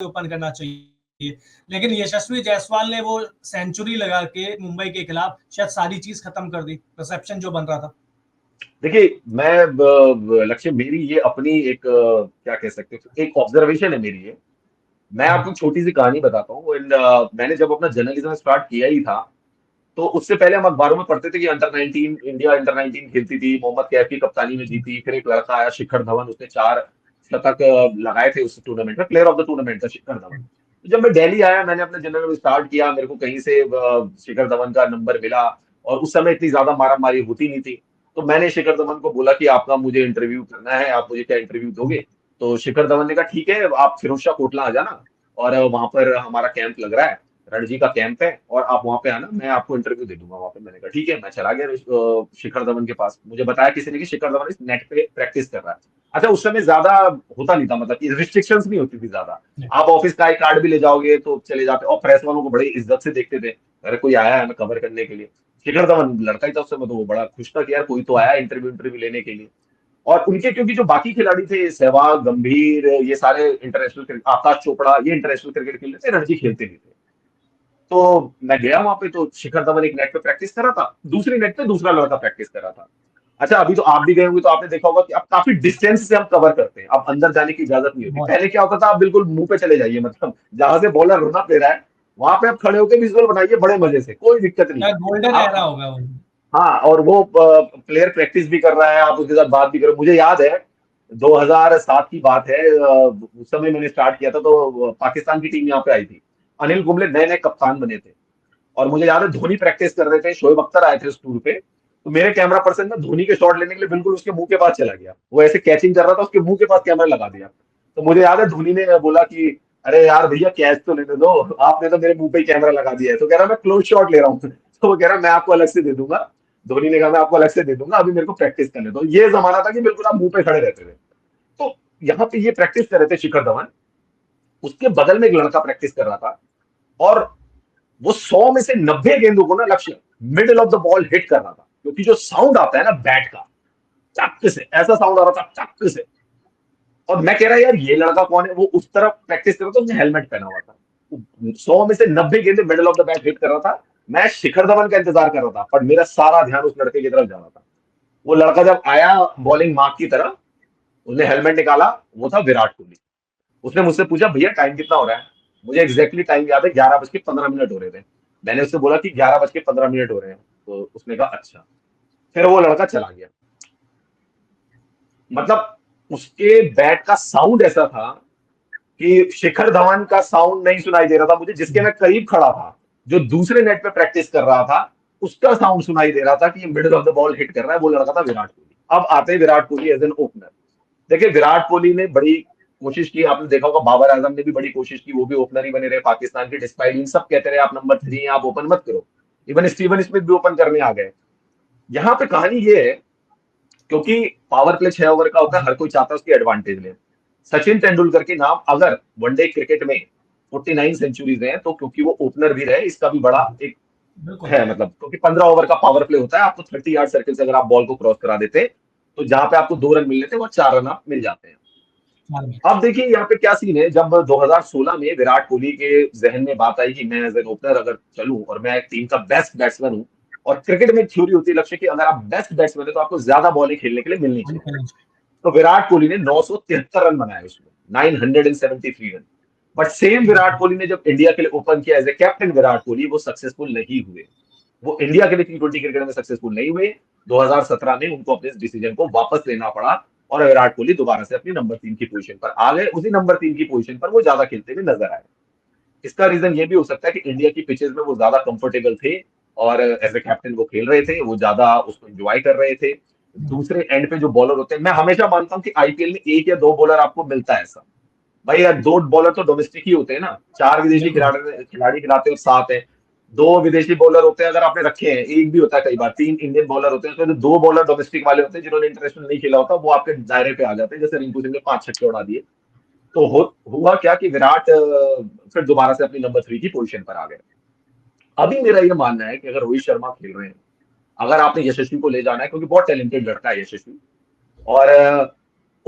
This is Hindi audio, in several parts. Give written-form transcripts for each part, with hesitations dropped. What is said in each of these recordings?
ओपन करना चाहिए, लेकिन यशस्वी जायसवाल ने वो सेंचुरी लगा के मुंबई के खिलाफ शायद सारी चीज खत्म कर दी, परसेप्शन जो बन रहा था। देखिए, मैं लक्ष्य मेरी ये अपनी एक क्या कह सकते हो, एक ऑब्जर्वेशन है मेरी ये। मैं आपको छोटी सी कहानी बताता हूँ। मैंने जब अपना जर्नलिज्म स्टार्ट किया ही था, तो उससे पहले हम अखबारों में पढ़ते थे कि अंडर 19, इंडिया अंडर 19 खेलती थी, मोहम्मद कैफ की कप्तानी में जीती। फिर एक लड़का आया शिखर धवन, उसने 4 शतक लगाए थे उस टूर्नामेंट में, प्लेयर ऑफ द टूर्नामेंट था शिखर धवन। तो जब मैं दिल्ली आया, मैंने अपने जर्नल स्टार्ट किया, मेरे को कहीं से शिखर धवन का नंबर मिला। और उस समय इतनी ज्यादा मारा मारी होती नहीं थी। तो मैंने शिखर धवन को बोला कि आपका मुझे इंटरव्यू करना है, आप मुझे क्या इंटरव्यू दोगे? तो शिखर धवन ने कहा ठीक है, आप फिरोज शाह कोटला आ जाना, और वहां पर हमारा कैंप लग रहा है, रणजी का कैंप है, और आप वहां पे आना, मैं आपको इंटरव्यू दे दूंगा वहां पे। मैंने कहा ठीक है। मैं चला गया शिखर धवन के पास। मुझे बताया किसी ने कि शिखर धवन इस नेट पे प्रैक्टिस कर रहा है। अच्छा, उस समय ज्यादा होता नहीं था, मतलब रिस्ट्रिक्शंस नहीं होती थी ज्यादा। आप ऑफिस का आई कार्ड भी ले जाओगे तो चले जाते, और प्रेस वालों को बड़ी इज्जत से देखते थे। अरे कोई आया है हमें कवर करने के लिए। शिखर धवन लड़का ही था उस समय, तो वो बड़ा खुश था कि यार कोई तो आया इंटरव्यू इंटरव्यू लेने के लिए। और उनके, क्योंकि जो बाकी खिलाड़ी थे, सहवाग, गंभीर, ये सारे इंटरनेशनल क्रिकेट, आकाश चोपड़ा, ये इंटरनेशनल क्रिकेट खेलते थे, रणजी खेलते नहीं थे। तो मैं गया वहां पे, तो शिखर धवन एक नेट पे प्रैक्टिस कर रहा था, दूसरी नेट पे दूसरा लड़का प्रैक्टिस कर रहा था। अच्छा, अभी तो आप भी गए होंगे तो आपने देखा होगा कि अब काफी डिस्टेंस से हम कवर करते हैं, अब अंदर जाने की इजाजत नहीं होती। बहुत पहले क्या होता था, आप बिल्कुल मुंह पे चले जाइए, मतलब जहां से बॉलर रन अप ले रहा है वहां पे आप खड़े होकर विजुअल बनाइए बड़े मजे से, कोई दिक्कत नहीं है। गोल्डन एरा आप, होगा वो। हाँ, और वो प्लेयर प्रैक्टिस भी कर रहा है, आप उसके साथ बात भी करो। मुझे याद है 2007 की बात है, उस समय मैंने स्टार्ट किया था, तो पाकिस्तान की टीम यहाँ पे आई थी। अनिल कुंबले नए नए कप्तान बने थे, और मुझे याद है धोनी प्रैक्टिस कर रहे थे, शोएब अख्तर आए थे उस टूर पे। तो मेरे कैमरा पर्सन ना धोनी के शॉट लेने के लिए बिल्कुल उसके मुंह के पास चला गया, वो ऐसे कैचिंग कर रहा था, उसके मुंह के पास कैमरा लगा दिया। तो मुझे याद है धोनी ने बोला कि अरे यार भैया कैच तो लेने दो, आपने तो मेरे मुंह पे ही कैमरा लगा दिया है। तो कह रहा मैं क्लोज शॉट ले रहा हूँ। तो वो कह रहा मैं आपको अलग से दे दूंगा। धोनी ने कहा मैं आपको अलग से दे दूंगा, अभी मेरे को प्रैक्टिस करने दो। ये जमाना था कि बिल्कुल आप मुंह पे खड़े रहते थे। तो यहाँ पे ये प्रैक्टिस कर रहे थे शिखर धवन, उसके बगल में एक लड़का प्रैक्टिस कर रहा था, और वो 100 में से 90 गेंदों को ना लक्ष्य middle of the ball hit कर रहा था, क्योंकि जो साउंड आता है ना बैट का, चक से ऐसा साउंड आ रहा था, चक से। और मैं कह रहा यार ये लड़का कौन है, वो उस तरफ प्रैक्टिस कर रहा था, उसने हेलमेट पहना हुआ था। 100 में से 90 गेंदे middle of the bat hit कर रहा था। मैं शिखर धवन का इंतजार कर रहा था, पर मेरा सारा ध्यान उस लड़के की तरफ जा रहा था। वो लड़का जब आया बॉलिंग मार्क की तरफ, उसने हेलमेट निकाला, वो था विराट कोहली। उसने मुझसे पूछा भैया टाइम कितना हो रहा है? मुझे एग्जैक्टली टाइम याद है, 11:15 हो रहे थे। मैंने उससे बोला कि 11:15 हो रहे हैं, तो उसने कहा अच्छा। फिर वो लड़का चला गया। मतलब उसके बैट का साउंड ऐसा था कि शिखर धवन का साउंड नहीं सुनाई दे रहा था मुझे, जिसके मैं करीब खड़ा था, जो दूसरे नेट पे प्रैक्टिस कर रहा था, उसका साउंड सुनाई दे रहा था कि ये middle of the ball hit कर रहा है। वो लड़का था विराट कोहली। अब आते हैं Virat Kohli as an opener. देखिए, विराट कोहली ने बड़ी कोशिश की, आपने देखा होगा बाबर आजम ने भी बड़ी कोशिश की, वो भी ओपनर ही बने रहे पाकिस्तान के, डिस्पाइट इन सब कहते रहे आप नंबर 3 हैं, आप ओपन मत करो। इवन स्टीवन स्मिथ भी ओपन करने आ गए। यहाँ पे कहानी ये है, क्योंकि पावर प्ले 6 ओवर का होता है, हर कोई चाहता है उसकी एडवांटेज ले। सचिन तेंदुलकर के नाम अगर वनडे क्रिकेट में 49 सेंचुरीज हैं, तो क्योंकि वो ओपनर भी रहे, इसका भी बड़ा एक बिल्कुल। है, मतलब क्योंकि 15 ओवर का पावर प्ले होता है, आपको 30 यार्ड सर्किल से अगर आप बॉल को क्रॉस करा देते, तो जहां पे आपको 2 रन मिलने थे वो 4 रन आप मिल जाते हैं। अब देखिए यहाँ पे क्या सीन है, जब 2016 में विराट कोहली के जहन में बात आई कि मैं एज एन ओपनर अगर चलूं, और मैं एक टीम का बेस्ट बैट्समैन हूं, और क्रिकेट में एक थ्योरी होती है लक्ष्य कि अगर आप बेस्ट बैट्समैन है तो आपको ज्यादा बॉलें खेलने के लिए मिलनी चाहिए। तो विराट कोहली ने 973 रन बनाए उसमें, 973 run. But same Virat Kohli ने जब इंडिया के लिए ओपन किया as a captain Virat Kohli, वो सक्सेसफुल नहीं हुए। वो इंडिया के लिए T20 क्रिकेट में सक्सेसफुल नहीं हुए। 2017 में उनको अपने इस डिसीजन को वापस लेना पड़ा, और विराट कोहली दोबारा से अपनी नंबर 3 की पोजीशन पर आ गए। उसी नंबर 3 की पोजीशन पर वो ज्यादा खेलते हुए नजर आए। इसका रीजन ये भी हो सकता है कि इंडिया की पिचेस में वो ज्यादा कंफर्टेबल थे, और एज ए कैप्टन वो खेल रहे थे, वो ज्यादा उसको एंजॉय कर रहे थे। दूसरे एंड पे जो बॉलर होते हैं, मैं हमेशा मानता हूँ कि आईपीएल में 1 या 2 बॉलर आपको मिलता है ऐसा। भाई यार 2 बॉलर तो डोमेस्टिक ही होते हैं ना, 4 विदेशी बिल्कुल। खिलाड़ी खिलाड़ी खिलाते हैं और 7 है। 2 विदेशी बॉलर होते हैं अगर आपने रखे हैं, एक भी होता है कई बार, 3 इंडियन बॉलर होते हैं, उसमें जो 2 बॉलर डोमेस्टिक वाले होते हैं जिन्होंने इंटरनेशनल नहीं खेला होता, वो आपके दायरे पे आ जाते हैं, जैसे रिंकू सिंह ने 5 छक्के उड़ा दिए। तो हुआ क्या कि विराट फिर दोबारा से अपनी नंबर 3 की पोजीशन पर आ गए। अभी मेरा ये मानना है कि अगर रोहित शर्मा खेल रहे हैं, अगर आपने यशस्वी को ले जाना है, क्योंकि बहुत टैलेंटेड लड़का है यशस्वी, और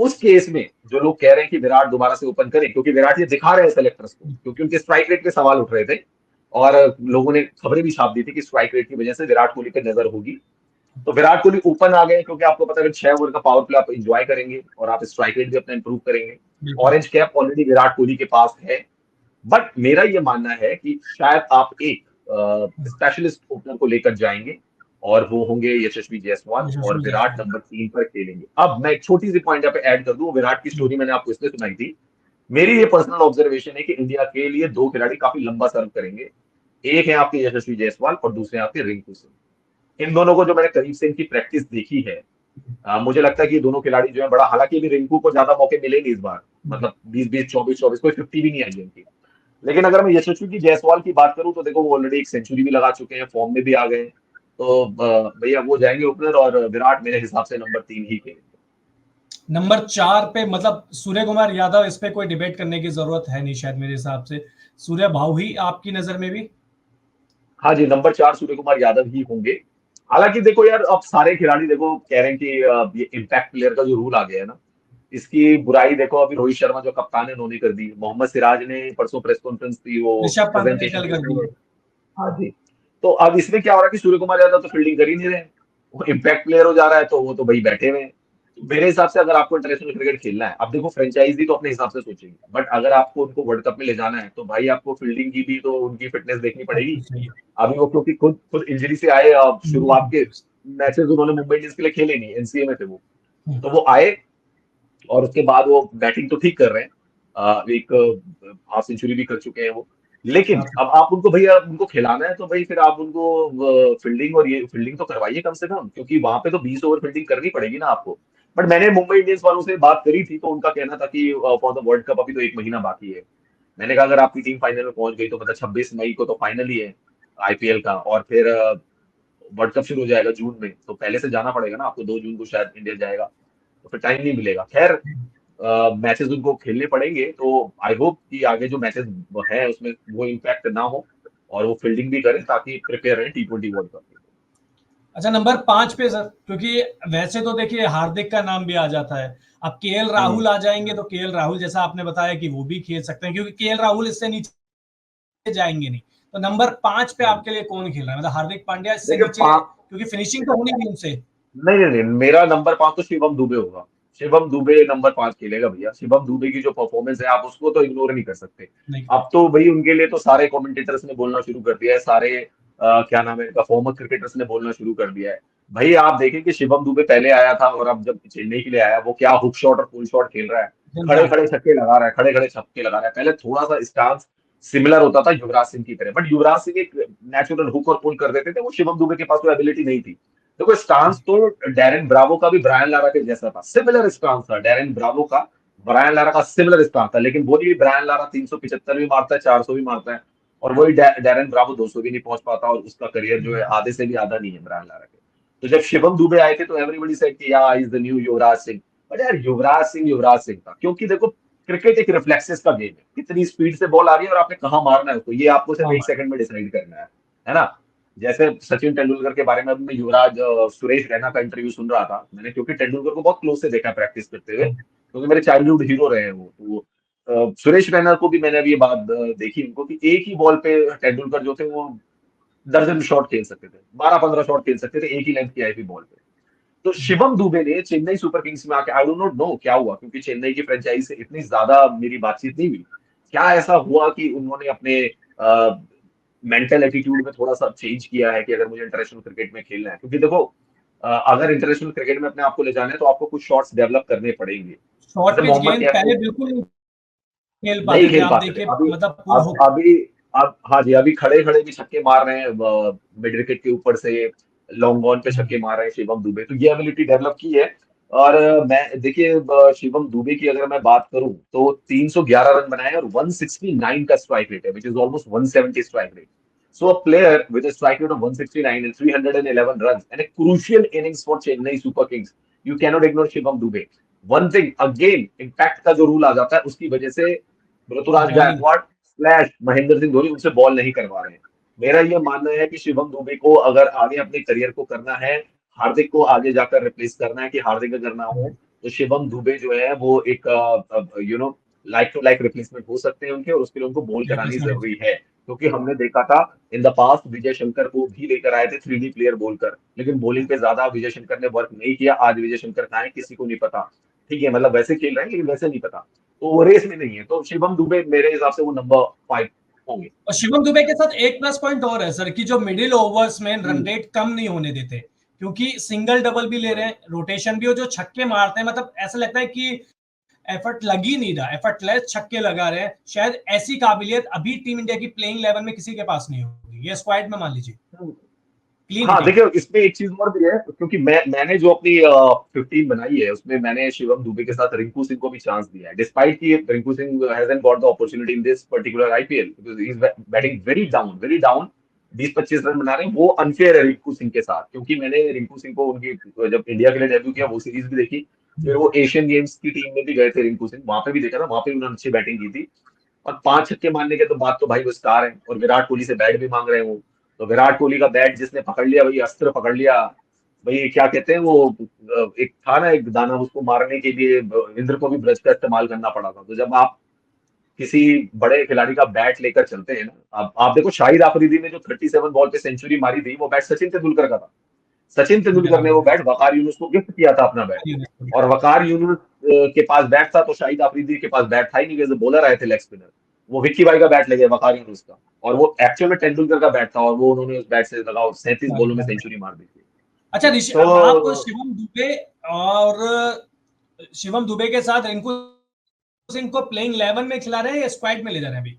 उस केस में जो लोग कह रहे हैं कि विराट दोबारा से ओपन करे, क्योंकि विराट ये दिखा रहे हैं सेलेक्टर्स को, क्योंकि उनके स्ट्राइक रेट पे सवाल उठ रहे थे और लोगों ने खबरें भी छाप दी थी कि स्ट्राइक रेट की वजह से विराट कोहली पे नजर होगी। तो विराट कोहली ओपन आ गए, क्योंकि आपको पता है 6 ओवर का पावर प्ले आप एंजॉय करेंगे और आप स्ट्राइक रेट भी अपना इंप्रूव करेंगे। बिल्कुल। Orange cap already Virat Kohli के पास है। बट मेरा ये मानना है कि शायद आप एक स्पेशलिस्ट ओपनर को लेकर जाएंगे और वो होंगे यशस्वी जायसवाल, और यशस्वी विराट जायसवाल। नंबर 3 पर खेलेंगे। अब मैं एक छोटी सी पॉइंट यहाँ पे ऐड कर दूं, विराट की स्टोरी मैंने आपको इसलिए सुनाई थी, मेरी ये पर्सनल ऑब्जर्वेशन है कि इंडिया के लिए 2 खिलाड़ी काफी लंबा सर्व करेंगे। एक है आपके यशस्वी जायसवाल और दूसरे हैं आपके रिंकू सिंह। इन दोनों को जो मैंने करीब से इनकी प्रैक्टिस देखी है, मुझे लगता है कि ये दोनों खिलाड़ी जो है बड़ा, हालांकि अभी रिंकू को ज्यादा मौके मिले नहीं इस बार, मतलब 20-20 24-24 कोई 50 भी नहीं आई है इनकी। लेकिन अगर मैं यशस्वी की जायसवाल की बात करूं तो देखो वो ऑलरेडी एक सेंचुरी भी लगा चुके हैं, फॉर्म में भी आ गए हैं। तो भैया वो जाएंगे ओपनर और विराट मेरे हिसाब से नंबर 3 ही खेलेंगे। नंबर 4 पे मतलब सूर्य कुमार यादव, इस पे कोई डिबेट करने की जरूरत है नहीं शायद मेरे हिसाब से। सूर्य भाऊ ही आपकी नजर में भी? हाँ जी, नंबर 4 सूर्य कुमार यादव ही होंगे। हालांकि देखो यार, अब सारे खिलाड़ी देखो कह रहे हैं कि ये इम्पैक्ट प्लेयर का जो रूल आ गया है ना, इसकी बुराई देखो अभी रोहित शर्मा जो कप्तान है उन्होंने कर दी, मोहम्मद सिराज ने परसों प्रेस कॉन्फ्रेंस थी वो ऋषभ पंत ने प्रेजेंटेशन कल दी कर दी। उसमें। हाँ जी। तो अब इसमें क्या हो रहा है कि सूर्य कुमार यादव तो फील्डिंग कर ही नहीं रहे, वो इम्पैक्ट प्लेयर हो जा रहा है, तो वो तो भाई बैठे हुए हैं। तो मेरे हिसाब से अगर आपको इंटरनेशनल क्रिकेट खेलना है, अब देखो फ्रेंचाइजी तो अपने हिसाब से सोचेंगे, बट अगर आपको उनको वर्ल्ड कप में ले जाना है तो भाई आपको फील्डिंग की भी तो उनकी फिटनेस देखनी बात पड़ेगी। तो सही है। अभी वो क्योंकि खुद खुद इंजरी से आए, अब शुरुआत के मैचेस उन्होंने मुंबई इंडियंस के लिए खेले नहीं, एनसीए में थे वो। तो वो आए और उसके बाद वो बैटिंग तो ठीक कर रहे हैं, एक हाफ सेंचुरी भी कर चुके हैं वो। लेकिन अब आप उनको भैया उनको खिलाना है तो भाई फिर आप उनको फील्डिंग, और ये फील्डिंग तो करवाइए कम से कम, क्योंकि वहां पे तो 20 ओवर फील्डिंग करनी पड़ेगी ना आपको। बट मैंने मुंबई इंडियंस वालों से बात करी थी तो उनका कहना था कि फॉर द वर्ल्ड कप अभी तो 1 महीना बाकी है। मैंने कहा अगर आपकी टीम फाइनल में पहुंच गई तो मतलब 26 मई को तो फाइनल ही है आईपीएल का, और फिर वर्ल्ड कप शुरू हो जाएगा जून में, तो पहले से जाना पड़ेगा ना आपको, 2 जून को शायद इंडिया जाएगा, तो फिर टाइम नहीं मिलेगा। खैर मैचेस उनको खेलने पड़ेंगे, तो आई होप कि आगे जो मैचेस हैं उसमें वो इम्पैक्ट ना हो और वो फील्डिंग भी करें ताकि प्रिपेयर रहे T20 वर्ल्ड कप के लिए। अच्छा, नंबर 5 पे सर, क्योंकि वैसे तो देखिए हार्दिक का नाम भी आ जाता है। अब केएल हम्म। राहुल आ जाएंगे तो केएल राहुल जैसा आपने बताया कि वो भी खेल सकते हैं, क्योंकि केएल राहुल इससे नीचे जाएंगे नहीं। तो नंबर 5 पे हम्म। आपके लिए कौन खेल रहा है, मतलब हार्दिक पांड्या इससे देखिए नीचे, क्योंकि फिनिशिंग तो होनी नहीं उनसे। नहीं नहीं नहीं, मेरा नंबर 5 तो शिवम दुबे होगा। शिवम दुबे नंबर 5 खेलेगा भैया। शिवम दुबे की जो परफॉर्मेंस है आप उसको तो इग्नोर नहीं कर सकते। नहीं। अब तो भाई उनके लिए तो सारे कमेंटेटर्स ने बोलना शुरू कर दिया है, सारे क्या नाम है इनका, फॉर्मर क्रिकेटर्स ने बोलना शुरू कर दिया है। भाई आप देखें कि शिवम दुबे पहले आया था और अब जब चेन्नई के लिए आया वो क्या हुक शॉट और पुल शॉट खेल रहा है, खड़े जिंदाल। खड़े छक्के लगा रहा है, खड़े खड़े छक्के लगा रहा है। पहले थोड़ा सा स्टांस सिमिलर होता था युवराज सिंह की तरह, बट युवराज सिंह एक नेचुरल हुक और पुल कर देते थे, वो शिवम दुबे के पास वो एबिलिटी नहीं थी। देखो स्टांस तो डैरेन ब्रावो का भी ब्रायन लारा के जैसा था, सिमिलर स्टांस था डैरेन ब्रावो का, ब्रायन लारा का सिमिलर स्टांस था। लेकिन वही ब्रायन लारा 375 भी मारता है, 400 भी मारता है, और वही डैरेन ब्रावो 200 भी नहीं पहुंच पाता, और उसका करियर जो है आधे से भी आधा नहीं है ब्रायन लारा के। तो जब शिवम दुबे आए थे तो एवरीबॉडी सेड कि या is the new Yuvraj Singh. But यार युवराज सिंह था, क्योंकि देखो क्रिकेट एक रिफ्लेक्सेस का गेम है, कितनी स्पीड से बॉल आ रही है और आपने कहाँ मारना है उसको, ये आपको सिर्फ हाँ 1 सेकंड में डिसाइड करना है ना। जैसे सचिन तेंदुलकर के बारे में अभी मैं युवराज सुरेश रैना का इंटरव्यू सुन रहा था मैंने, क्योंकि तेंदुलकर को बहुत क्लोज से देखा प्रैक्टिस करते हुए, हाँ। क्योंकि मेरे चाइल्डहुड हीरो रहे हैं वो। तो सुरेश रैना को भी मैंने अभी ये बात देखी उनको कि एक ही बॉल पे तेंदुलकर जो थे वो दर्जन शॉट खेल सकते थे, 12-15 शॉट खेल सकते थे एक ही लेंथ की आई थी बॉल पे। तो शिवम दुबे ने चेन्नई सुपर किंग्स में आके, आई डोंट नॉट नो क्या हुआ, क्योंकि चेन्नई की फ्रेंचाइजी से इतनी ज्यादा मेरी बातचीत नहीं हुई, क्या ऐसा हुआ कि उन्होंने अपने मेंटल एटीट्यूड में थोड़ा सा चेंज किया है कि अगर मुझे इंटरनेशनल क्रिकेट में खेलना है, क्योंकि देखो अगर इंटरनेशनल क्रिकेट में अपने आप को ले जाना है तो आपको कुछ शॉट्स डेवलप करने पड़ेंगे। शॉर्ट जैसे पिच मोहम्मद गेंद कैफ पहले बिल्कुल नहीं खेल नहीं पाते थे, खेल आप पाते थे, देखिए अभी मतलब पूरा अब अभी अब हाँ जी, अभी खड़े खड़े भी छक्के मार रहे हैं मिड विकेट के ऊपर से, लॉन्ग ऑन पे छक्के मार रहे हैं शिवम दुबे, तो ये एबिलिटी डेवलप की है। और मैं देखिए शिवम दुबे की अगर मैं बात करूं तो 311 रन बनाए और 169 का स्ट्राइक रेट है, which is almost 170 strike rate. So a player with a strike rate of 169 and 311 runs and a crucial innings for Chennai Super Kings, you cannot ignore Shivam Dube. One thing again, impact का जो रूल आ जाता है उसकी वजह से ऋतुराज बॉलिंग। गायकवाड़ स्लैश महेंद्र सिंह धोनी उनसे बॉल नहीं करवा रहे हैं। मेरा ये मानना है कि शिवम दुबे को अगर आगे अपने करियर को करना है, हार्दिक को आगे जाकर रिप्लेस करना है कि हार्दिक अगर ना हो तो शिवम दुबे जो है वो एक लाइक टू लाइक रिप्लेसमेंट हो सकते हैं उनके, और उसके लिए उनको बॉल करानी रिप्लेसमेंट। जरूरी है। क्योंकि हमने देखा था in the past Vijay Shankar को भी लेकर आए थे 3D प्लेयर बोलकर, लेकिन बॉलिंग पे ज्यादा विजय शंकर ने वर्क नहीं किया। आज विजय शंकर कहाँ है किसी को नहीं पता। ठीक है, मतलब वैसे खेल रहे हैं लेकिन वैसे नहीं पता, तो वो रेस में नहीं है। तो शिवम दुबे मेरे हिसाब से वो नंबर 5 होंगे। और शिवम दुबे के साथ एक प्लस पॉइंट और है सर कि जो मिडिल ओवर्स में रन हम्म, रेट कम नहीं होने देते, क्योंकि सिंगल डबल भी ले रहे हैं, रोटेशन भी, और जो छक्के मारते हैं, मतलब ऐसा लगता है कि एफर्ट लग ही नहीं रहा, एफर्टलेस छक्के लगा रहे हैं। शायद ऐसी काबिलियत अभी टीम इंडिया की प्लेइंग 11 में किसी के पास नहीं होगी, ये स्क्वाड में मान लीजिए हम्म। क्लीन हाँ हिटिंग। देखिए, इसमें एक चीज और भी है, क्योंकि मैंने जो अपनी 15 बनाई है उसमें मैंने शिवम दुबे के साथ रिंकू सिंह को भी चांस दिया है, डिस्पाइट कि Rinku Singh hasn't got the opportunity in this particular IPL because he is batting very down. 20-25 run बना रहे हैं, वो अनफेयर है रिंकू सिंह के साथ, क्योंकि मैंने रिंकू सिंह को उनकी जब इंडिया के लिए डेब्यू किया वो सीरीज भी देखी, फिर वो एशियन गेम्स की टीम में भी गए थे रिंकू सिंह, वहां पे भी देखा था, वहां पे भी उन्होंने अच्छी बैटिंग की थी। और 5 छक्के मारने के तो बात तो भाई वो स्टार है, और विराट कोहली से बैट भी मांग रहे हैं वो। तो विराट कोहली का बैट जिसने पकड़ लिया भाई, अस्त्र पकड़ लिया भाई, क्या कहते हैं वो, एक था ना एक दाना, उसको मारने के लिए इंद्र को भी ब्रज का इस्तेमाल करना पड़ा था। तो जब आप किसी बड़े खिलाड़ी का बैट लेकर चलते हैं ना, आप देखो शाहिद आफरीदी ने जो 37 बॉल पे सेंचुरी मारी थी, वो बैट सचिन तेंदुलकर का था। सचिन तेंदुलकर ने वो बैट वकार यूनुस को गिफ्ट किया था अपना बैट। और वकार यूनुस के पास बैट था, तो शाहिद आफरीदी के पास बैट था ही नहीं, जैसे बॉलर आए थे लेग स्पिनर, वो विक्की भाई का बैट ले गए वकार यूनुस का, और वो एक्चुअल में तेंदुलकर का बैट था, और वो उन्होंने उस बैट से लगाओ 37 बॉलों में सेंचुरी मार दी थी। अच्छा आप तो शिवम दुबे और शिवम दुबे के साथ रिंकू सिंह को प्लेइंग 11 में खिला रहे हैं या स्क्वाड में ले जा रहे हैं अभी?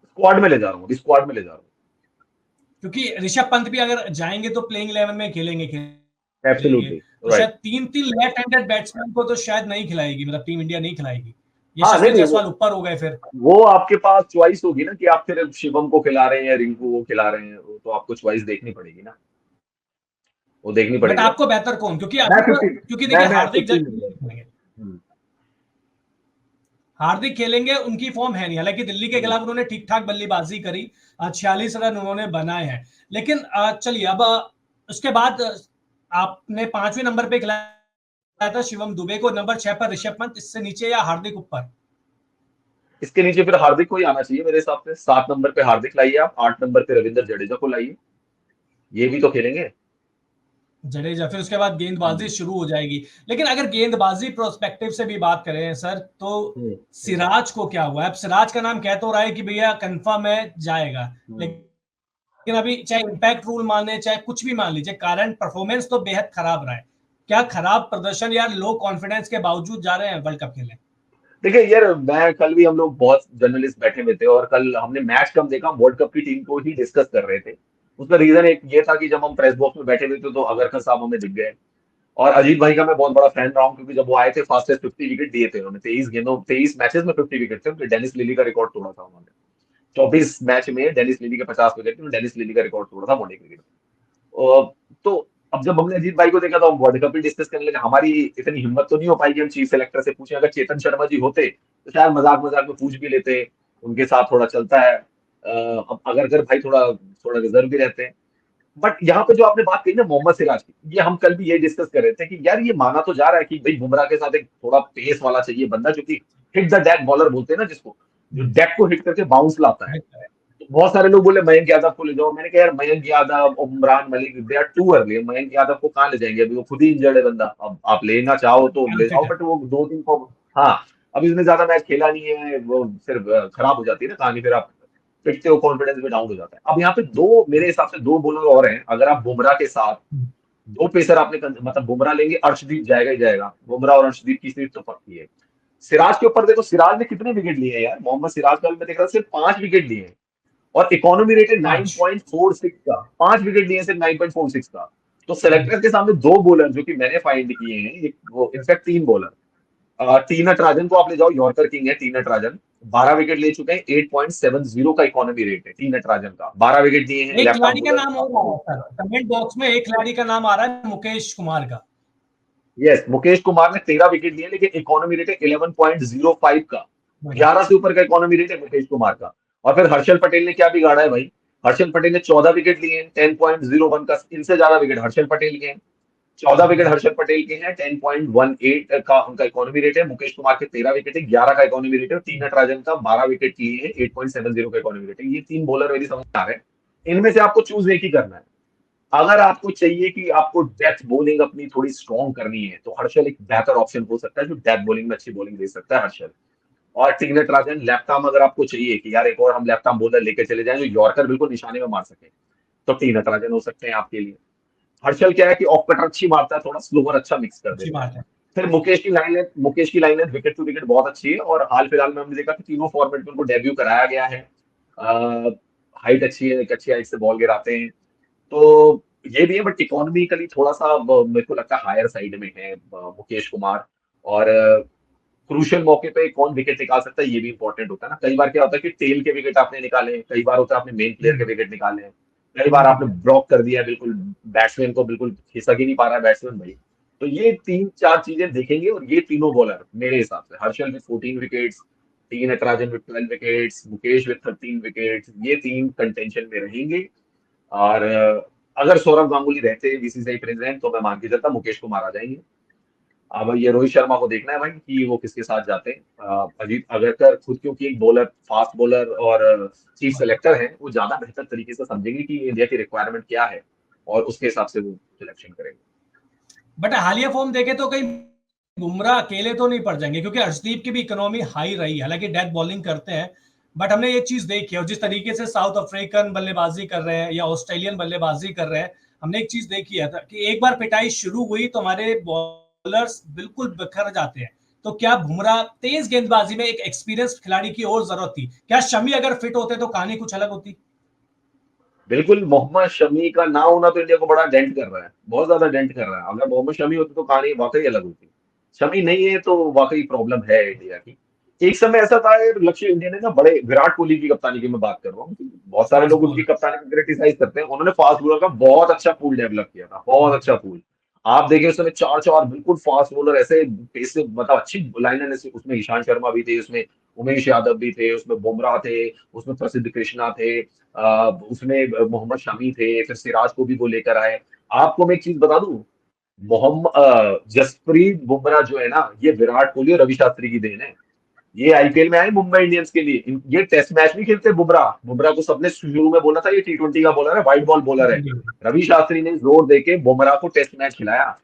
स्क्वाड में ले जा रहा हूँ, स्क्वाड में ले जा रहा हूँ। क्योंकि ऋषभ पंत भी अगर जाएंगे तो प्लेइंग 11 में खेलेंगे, एब्सोल्युटली तो शायद राइट। 3-3 लेफ्ट हैंडेड बैट्समैन को तो शायद नहीं खिलाएगी, मतलब टीम इंडिया नहीं खिलाएगी। हाँ नहीं यशस्वी नहीं, जायसवाल ऊपर हो गए फिर। वो आपके पास चॉइस होगी ना कि आप फिर शिवम को खिला रहे हैं या रिंकू को खिला रहे हैं, वो तो आपको चॉइस देखनी पड़ेगी ना, वो देखनी बट पड़ेगी आपको आपको। बेहतर कौन, क्योंकि मैं अभी तो, 50, क्योंकि देखिए मैं हार्दिक 50 में गया। हार्दिक खेलेंगे, उनकी फॉर्म है नहीं, हालांकि दिल्ली के हम्म। खिलाफ उन्होंने ठीक ठाक बल्लेबाजी करी, 46 रन उन्होंने बनाए हैं। लेकिन चलिए अब उसके बाद आपने 5वें नंबर पे खिलाया था शिवम दुबे को, नंबर 6 पर ऋषभ पंत, इससे नीचे या हार्दिक ऊपर? इसके नीचे फिर हार्दिक को ही आना चाहिए मेरे हिसाब से। 7 नंबर पे हार्दिक लाइए आप, 8 नंबर पे रविंद्र जडेजा को लाइए, ये भी तो खेलेंगे। जडेजा, फिर उसके बाद गेंदबाजी हम्म, शुरू हो जाएगी। लेकिन अगर गेंदबाजी प्रोस्पेक्टिव से भी बात करें सर, तो हम्म, सिराज को क्या हुआ? अब सिराज का नाम कह तो रहा है कि भैया कंफर्म है जाएगा, हम्म। लेकिन अभी चाहे इंपैक्ट रूल मान ले चाहे कुछ भी मान लीजिए, कारण परफॉर्मेंस तो बेहद खराब रहा है। क्या खराब प्रदर्शन या लो कॉन्फिडेंस के बावजूद जा रहे हैं वर्ल्ड कप खेलने? देखिए यार, मैं कल भी, हम लोग बहुत जर्नलिस्ट बैठे हुए थे और कल हमने मैच कम देखा, वर्ल्ड कप की टीम को ही डिस्कस कर रहे थे। उसका रीजन एक ये था कि जब हम प्रेस बॉक्स में बैठे हुए थे तो अगरकर साहब हमें दिख गए। और अजीत भाई का मैं बहुत बड़ा फैन रहा हूँ, क्योंकि जब वो आए थे फास्टेस्ट 50 विकेट दिए थे उन्होंने, 23 गेंदों 23 मैचेस में 50 विकेट थे उनके। डेनिस लिली का रिकॉर्ड तोड़ा था उन्होंने। 24 मैच में डेनिस लिली के 50 विकेट थे, डेनिस लिली का रिकॉर्ड तोड़ा था वनडे क्रिकेट। तो अब जब हमने अजीत भाई को देखा तो हम वर्ल्ड कप ही डिस्कस करने लगे। हमारी इतनी हिम्मत तो नहीं हो पाई कि हम चीफ सेलेक्टर से पूछें। अगर चेतन शर्मा जी होते तो शायद मजाक मजाक में पूछ भी लेते, उनके साथ थोड़ा चलता है। अब अगर भाई थोड़ा थोड़ा रिजर्व भी रहते हैं। बट यहाँ पे जो आपने बात कही ना मोहम्मद सिराज की, ये हम कल भी ये डिस्कस कर रहे थे कि यार ये माना तो जा रहा है कि भाई बुमराह के साथ एक थोड़ा पेस वाला चाहिए बंदा, जो कि हिट द डेक बॉलर बोलते हैं ना जिसको, जो डेक को हिट करके बाउंस लाता है। तो बहुत सारे लोग बोले मयंक यादव को ले जाओ, मैंने कहा यार Mayank Yadav, Umran Malik, they are too early. Mayank Yadav को कहाँ ले जाएंगे, अभी वो खुद ही इंजर्ड है बंदा। अब आप लेना चाहो तो ले फिट जाओ, है। बट वो 2 दिन को, हाँ, अभी उसने ज्यादा मैच खेला नहीं है, वो फिर खराब हो जाती है ना कहानी, फिर आप पिटते हो, कॉन्फिडेंस भी डाउन हो जाता है। अब यहाँ पे दो, मेरे हिसाब से दो बॉलर और हैं, अगर आप बुमराह के साथ दो पेसर आपने मतलब बुमराह लेंगे, अर्शदीप जाएगा ही जाएगा, बुमराह और अर्शदीप की सीट तो पक्की है। सिराज के ऊपर देखो, सिराज ने कितने विकेट लिए हैं यार, मोहम्मद सिराज का मैं देख रहा सिर्फ 5 विकेट लिए हैं, और इकोनॉमी रेट है 5। 9.46 का। 5 विकेट लिए हैं सिर्फ 9.46 का। तो सेलेक्टर के सामने दो बॉलर जो कि मैंने फाइंड किए हैं, एक वो इनफैक्ट 3 बॉलर, टी नटराजन को आप ले जाओ, यॉर्कर किंग है टी नटराजन, 12 विकेट ले चुके हैं, 8.70 का इकोनॉमी रेट है टी नटराजन का, 12 विकेट दिए हैं, एक लेफ्ट आर्म खिलाड़ी का बॉलर। नाम और आ रहा है सर, कमेंट बॉक्स में एक खिलाड़ी का नाम आ रहा है, मुकेश कुमार का। यस, मुकेश कुमार ने 13 विकेट लिए, लेकिन इकोनॉमी रेट है 11.05 का। 11 से ऊपर का इकोनॉमी रेट है मुकेश कुमार का। और फिर हर्षल पटेल ने क्या बिगाड़ा है भाई, हर्षल पटेल ने 14 विकेट लिए हैं, 10.01 का, इनसे ज्यादा विकेट हर्षल पटेल के हैं। 14 विकेट हर्षद पटेल के हैं, 10.18 का उनका इकोनॉमी रेट है। मुकेश कुमार के 13 विकेट है, 11 का इकोनॉमी रेट है। और टी नटराजन का 12 विकेट लिए है, 8.70 का इकोनॉमी रेट है। ये 3 बॉलर मेरी समझ में आ रहे हैं। इनमें से आपको चूज एक ही करना है। अगर आपको चाहिए कि आपको डेथ बॉलिंग अपनी थोड़ी स्ट्रॉन्ग करनी है, तो हर्षल एक बेहतर ऑप्शन हो सकता है, जो डेथ बॉलिंग में अच्छी बॉलिंग दे सकता है हर्षल। और टी नटराजन लेफ्ट आर्म, अगर आपको चाहिए कि यार एक और हम लेफ्ट आर्म बॉलर लेके चले जाएं जो यॉर्कर बिल्कुल निशाने में मार सके, तो टी नटराजन हो सकते हैं आपके लिए। हर्षल क्या है कि ऑफ कटर अच्छी मारता है, थोड़ा स्लोवर अच्छा मिक्स कर अच्छी देता है। बात है। फिर मुकेश की लाइन विकेट टू विकेट बहुत अच्छी है, और हाल फिलहाल में हमने देखा कि तीनों फॉर्मेट में उनको डेब्यू कराया गया है। हाइट अच्छी है, एक अच्छी हाइट से बॉल गिराते हैं। तो ये भी है, बट इकोनॉमिकली थोड़ा सा मेरे को लगता है हायर साइड में है मुकेश कुमार। और क्रूशियल मौके पे कौन विकेट निकाल सकता है, ये भी इंपॉर्टेंट होता है ना। कई बार क्या होता है कि टेल के विकेट आपने निकाले, कई बार होता है आपने मेन प्लेयर के विकेट निकाले, कई बार आपने ब्लॉक कर दिया, बिल्कुल बैट्समैन को बिल्कुल खिसक ही नहीं पा रहा है बैट्समैन भाई। तो ये 3-4 चीजें देखेंगे, और ये तीनों बॉलर मेरे हिसाब से, Harshal with 14 wickets, T Natarajan with 12 wickets, Mukesh with 13 wickets, ये तीन कंटेंशन में रहेंगे। और अगर सौरभ गांगुली रहते बीसीसीआई प्रेसिडेंट, तो मैं मान के चलता मुकेश कुमार आ जाएंगे। अब ये रोहित शर्मा को देखना है भाई कि वो किसके साथ जाते हैं। अजीत अगरकर खुद, क्योंकि एक बॉलर, फास्ट बॉलर और चीफ सेलेक्टर है, वो ज्यादा बेहतर तरीके से समझेंगे कि इंडिया की रिक्वायरमेंट क्या है, और उसके हिसाब से वो सिलेक्शन करेंगे। बट हालिया फॉर्म देखे तो कहीं बुमराह अकेले तो नहीं पड़ जाएंगे, क्योंकि अर्शदीप की भी इकोनॉमी हाई रही है, हालांकि डेथ बॉलिंग करते हैं। बट हमने ये चीज देखी है, और जिस तरीके से साउथ अफ्रीकन बल्लेबाजी कर रहे हैं या ऑस्ट्रेलियन बल्लेबाजी कर रहे हैं, हमने एक चीज देखी है कि एक बार पिटाई शुरू हुई तो हमारे बॉलर्स बिल्कुल बिखर जाते हैं। तो क्या बुमराह तेज गेंदबाजी में एक एक्सपीरियंस खिलाड़ी की और जरूरत थी? क्या शमी अगर फिट होते तो कहानी कुछ अलग होती? बिल्कुल, मोहम्मद शमी का ना होना तो इंडिया को बड़ा डेंट कर रहा है, बहुत ज्यादा डेंट कर रहा है। अगर मोहम्मद शमी होते तो कहानी वाकई अलग होती। शमी नहीं है तो वाकई प्रॉब्लम है इंडिया की। एक समय ऐसा था यार, लक्ष्य इंडिया ने ना, बड़े विराट कोहली की कप्तानी की मैं बात कर रहा हूँ, बहुत सारे फास्ट लोग उनकी बॉल। कप्तानी को क्रिटिसाइज करते हैं, उन्होंने फास्ट बॉलर का बहुत अच्छा पूल डेवलप किया था, बहुत अच्छा पूल। आप देखिए उस समय चार चार बिल्कुल फास्ट बॉलर, ऐसे पेस से, मतलब अच्छी लाइनर, उसमें ईशांत शर्मा भी थे, उसमें उमेश यादव भी थे, उसमें बुमराह थे, उसमें प्रसिद्ध कृष्णा थे, उसमें मोहम्मद शमी थे, फिर सिराज को भी वो लेकर आए। आपको मैं एक चीज बता दूं, जसप्रीत बुमराह जो है ना, ये विराट कोहली और रवि शास्त्री की देन है। ये आईपीएल में आए मुंबई इंडियंस के लिए, ये टेस्ट मैच भी खेलते। बुमराह बुमराह को सबने शुरू में बोला था ये टी20 का बॉलर है, व्हाइट बॉल बॉलर है। रवि शास्त्री ने जोर देके बुमराह को टेस्ट मैच खिलाया। और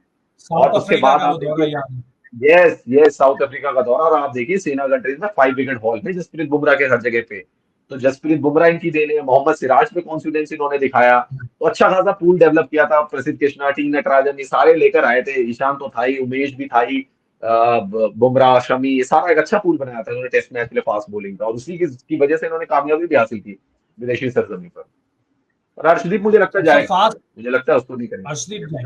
साउथ उसके अफ्रीका बाद का आप वो दौरा देखिए, याद है। यस यस, साउथ अफ्रीका का दौरा, और आप देखिए सेना कंट्रीज में 5 विकेट हॉल पे जसप्रीत बुमराह के हर जगह पे। तो जसप्रीत बुमराह इनकी देने है, मोहम्मद सिराज पे कॉन्फिडेंस इन्होंने दिखाया। तो अच्छा खासा पूल डेवलप किया था, प्रसिद्ध कृष्णा, टी नटराजन, ये सारे लेकर आए थे, ईशांत तो था ही, उमेश भी था ही, बुमराह, शमी, ये सारा एक अच्छा पूल बनाया था इन्होंने टेस्ट मैच के लिए फास्ट बॉलिंग का, और उसी की वजह से इन्होंने कामयाबी भी हासिल की विदेशी सरजमी पर। और अर्शदीप मुझे लगता है अच्छा जाएगा, फास्ट। मुझे लगता है उसको नहीं करेंगे। अर्शदीप जाए।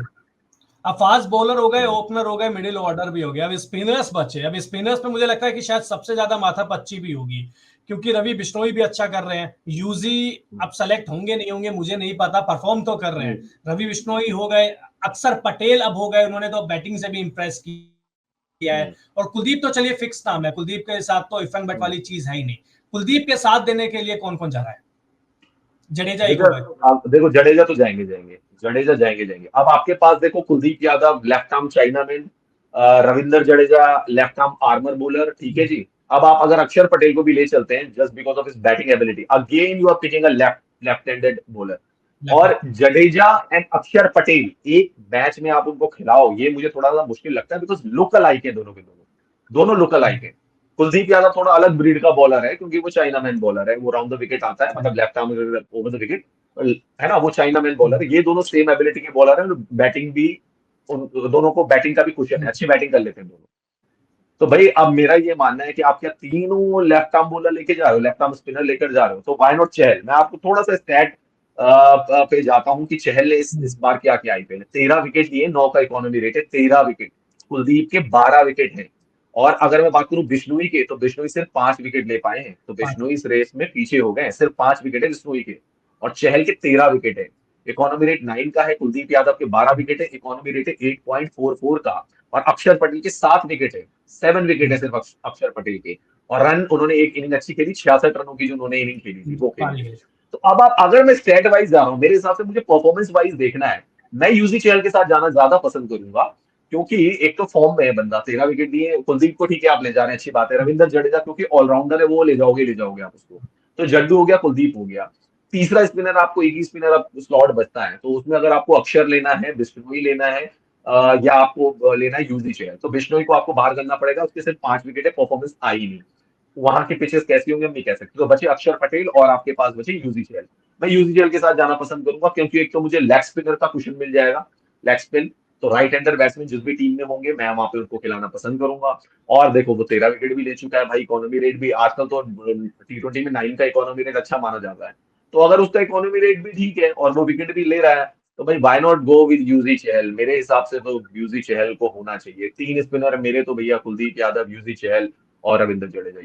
अब फास्ट बॉलर हो गए, ओपनर हो गए, मिडिल ऑर्डर भी हो गया, अब स्पिनर्स बचे। अब स्पिनर्स पे मुझे लगता है कि शायद सबसे ज्यादा माथापच्ची भी होगी, क्योंकि रवि बिश्नोई भी अच्छा कर रहे हैं। यूजी अब सेलेक्ट होंगे नहीं होंगे मुझे नहीं पता, परफॉर्म तो कर रहे हैं। रवि बिश्नोई हो गए, अक्षर पटेल अब हो गए, उन्होंने तो बैटिंग से भी इंप्रेस किया है। और कुलदीप तो चलिए फिक्स नाम है, कुलदीप के साथ तो इफ एंड बट वाली चीज है ही नहीं। कुलदीप के साथ देने के लिए कौन कौन जा रहा है? जडेजा एक देखो, हो गए। आप देखो जडेजा तो जाएंगे जाएंगे, जडेजा जाएंगे जाएंगे। अब आपके पास देखो Kuldeep Yadav left arm chinaman, Ravinder Jadeja left arm armour bowler, ठीक है जी। अब आप अगर अक्षर पटेल को भी ले चलते हैं just because of his batting ability, again you are picking a left handed bowler. और जडेजा एंड अक्षर पटेल एक मैच में आप उनको खिलाओ, ये मुझे थोड़ा सा मुश्किल लगता है, बिकॉज लोकल आइक है दोनों के दोनों, दोनों लोकल आइक है। कुलदीप यादव थोड़ा अलग ब्रीड का बॉलर है, क्योंकि वो चाइना मैन बॉलर है, वो राउंड द विकेट आता है, मतलब left arm over the wicket, है ना, वो चाइना मैन बॉलर है। ये दोनों सेम एबिलिटी के बॉलर है, बैटिंग भी, उन दोनों को बैटिंग का भी कुशन है, अच्छी बैटिंग कर लेते हैं दोनों। तो भाई अब मेरा ये मानना है कि आप क्या तीनों लेफ्ट आर्म बॉलर लेके जा रहे हो, लेफ्ट आर्म स्पिनर लेकर जा रहे हो, तो व्हाई नॉट चहल। मैं आपको थोड़ा सा स्टैट पे जाता हूँ कि चहल ने इस बार क्या किया आईपीएल में। 13 विकेट लिए, 9 का इकोनॉमी रेट है, 13 विकेट। कुलदीप के 12 विकेट हैं। और अगर मैं बात करूं बिश्नोई के, तो बिश्नोई सिर्फ 5 विकेट ले पाए हैं, तो बिश्नोई इस रेस में पीछे हो गए हैं, सिर्फ 5 विकेट है बिश्नोई के। और चहल के 13 विकेट है, इकोनॉमी रेट 9 का है, कुलदीप यादव के 12 विकेट है, इकोनॉमी रेट है 8.44 का। और अक्षर पटेल के 7 विकेट है, 7 विकेट है सिर्फ अक्षर पटेल के। और रन उन्होंने एक इनिंग अच्छी खेली, 66 रनों की जो उन्होंने इनिंग खेली थी वो खेली थी। तो अब आप, अगर मैं स्टेट वाइज जा रहा हूँ, मेरे हिसाब से मुझे परफॉर्मेंस वाइज देखना है, मैं यूजी चहल के साथ जाना ज्यादा पसंद करूंगा, क्योंकि एक तो फॉर्म में है बंदा, 13 विकेट दिए। कुलदीप को ठीक है आप ले जा रहे हैं, अच्छी बात है। रविंद्र जडेजा क्योंकि ऑलराउंडर है, वो ले जाओगे आप उसको। तो जड्डू हो गया, कुलदीप हो गया। तीसरा स्पिनर आपको, एक ही स्पिनर अब स्लॉट बचता है, तो उसमें अगर आपको अक्षर लेना है, बिश्नोई लेना है, या आपको लेना है यूजी चहल, तो बिश्नोई को आपको बाहर करना पड़ेगा। उसके सिर्फ 5 विकेट है, परफॉर्मेंस आई नहीं। वहां के पिचेस कैसे होंगे हम नहीं कह सकते। तो बचे अक्षर पटेल और आपके पास बचे यूजी चहल। मैं यूजी चहल के साथ जाना पसंद करूंगा, क्योंकि एक तो मुझे लेग स्पिनर का कुशन मिल जाएगा, लेग स्पिन। तो राइट हैंडर बैट्समैन जिस भी टीम में होंगे, मैं वहां पे उनको खिलाना पसंद करूंगा। और देखो वो 13 विकेट भी ले चुका है भाई, इकोनॉमी रेट भी आजकल तो T20 में 9 का इकोनॉमी रेट अच्छा माना जाता है। तो अगर उसका इकोनॉमी रेट भी ठीक है और वो विकेट भी ले रहा है, तो भाई why not go with Yuzi Chahal. मेरे हिसाब से तो यूजी चहल को होना चाहिए। 3 स्पिनर मेरे तो भैया, कुलदीप यादव, यूजी चहल और रविंद्र जडेजा ही।